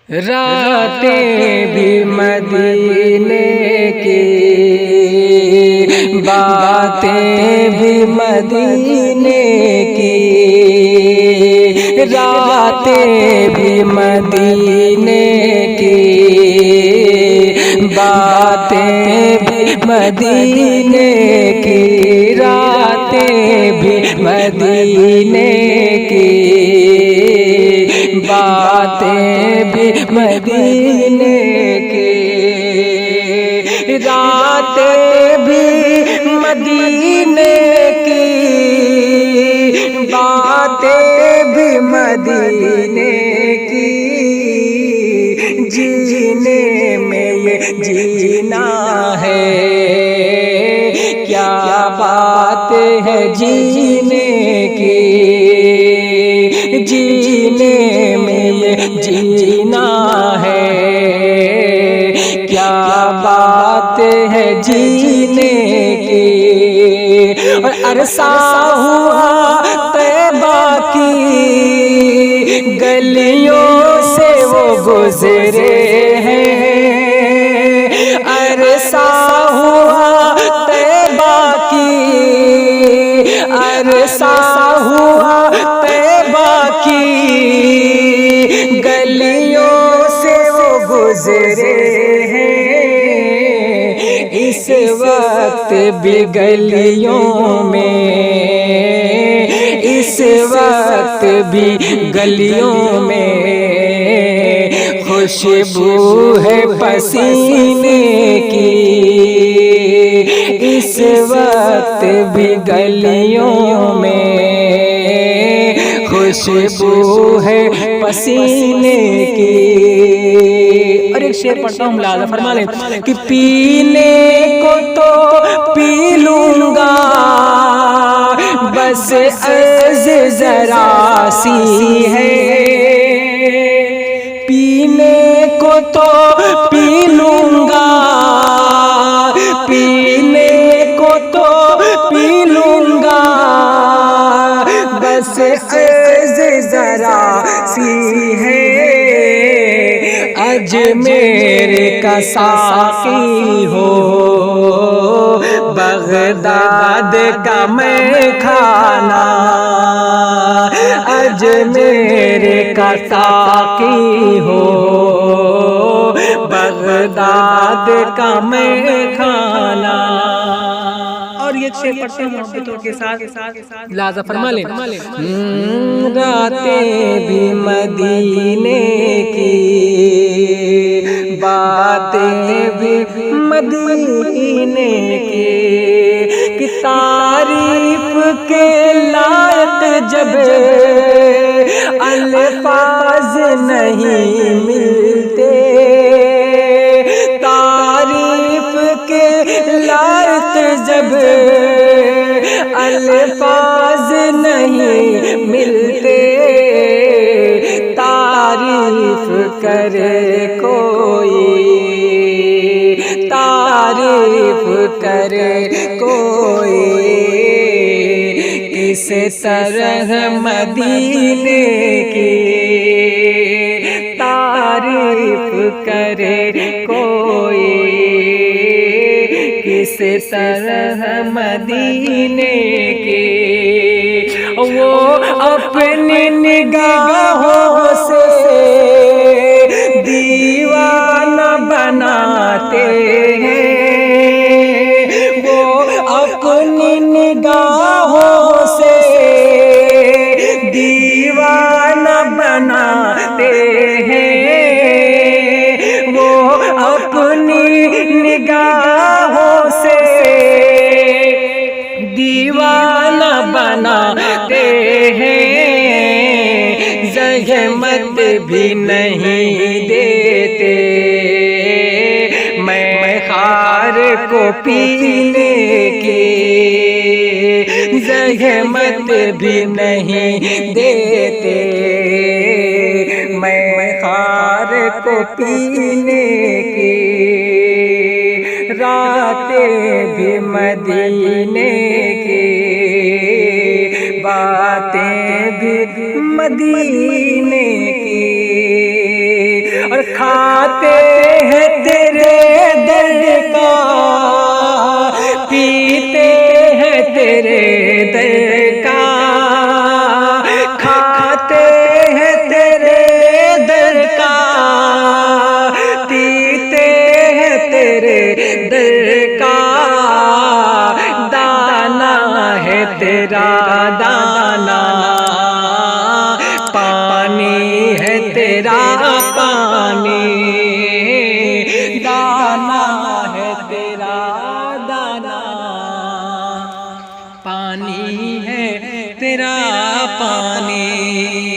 راتیں بھی مدینے کی، باتیں بھی مدینے کی، راتیں بھی مدینے کی، باتیں بھی مدینے کی، راتیں بھی مدینے کی، باتیں بھی مدینے کی، راتیں بھی مدینے کی، باتیں بھی مدینے کی، جینے میں یہ جینا ہے، کیا بات ہے جینے کی، جینے میں یہ جینا ہے، کیا بات ہے جینے کی، اور عرصہ ہوا طیبہ کی گلیوں سے وہ گزرے ہیں، عرصہ ہوا طیبہ کی، عرصہ ہوا طیبہ کی گلیوں سے وہ گزرے ہیں، اس وقت بھی گلیوں میں، اس وقت بھی گلیوں میں خوشبو ہے پسینے کی، اس وقت بھی گلیوں میں خوشبو ہے پسینے کی۔ اور ایک شعر پڑھتا ہوں، ملاحظہ فرما لیں کہ پینے کو تو پی لوں گا بس عرض ذرا سی ہے، پینے کو تو پی لوں گا، پینے کو تو پی لوں گا بس عرض ذرا سی ہے، اجمیر کا ساقی ہو بغداد کا میں کھانا، اجمیر کا ساقی ہو بغداد کا میں کھانا۔ اور یہ شعر پڑھتے ہیں محبتوں کے ساتھ، لہذا فرما لیں راتیں بھی مدینے کی، باتیں بھی مدینے کی، کہ تعریف کے لائق جب الفاظ نہیں ملتے، تعریف کے لائق جب الفاظ نہیں ملتے، تعریف کرے کوئی، تعریف کرے کوئی کس طرح مدینے کی، تعریف کرے کوئی کس طرح مدینے کی، وہ اپنی نگاہوں سے دیوانہ بناتے ہیں، وہ اپنی نگاہوں سے دیوانہ بناتے ہیں، وہ اپنی نگاہوں سے دیوانہ بناتے ہیں، زحمت بھی نہیں دیتے میں خار کو پینے کی، زحمت بھی نہیں دیتے میں خار کو پینے کی، راتیں بھی مدینے کی، باتیں بھی مدینے کی، اور کھاتے ہیں تیرے در کا، پیتے ہیں تیرے در کا، کھاتے ہیں تیرے در کا، پیتے ہیں تیرے در کا، دانا ہے تیرا دانا، پانی ہے تیرا پانی، دانا ہے تیرا دانا، پانی ہے تیرا پانی۔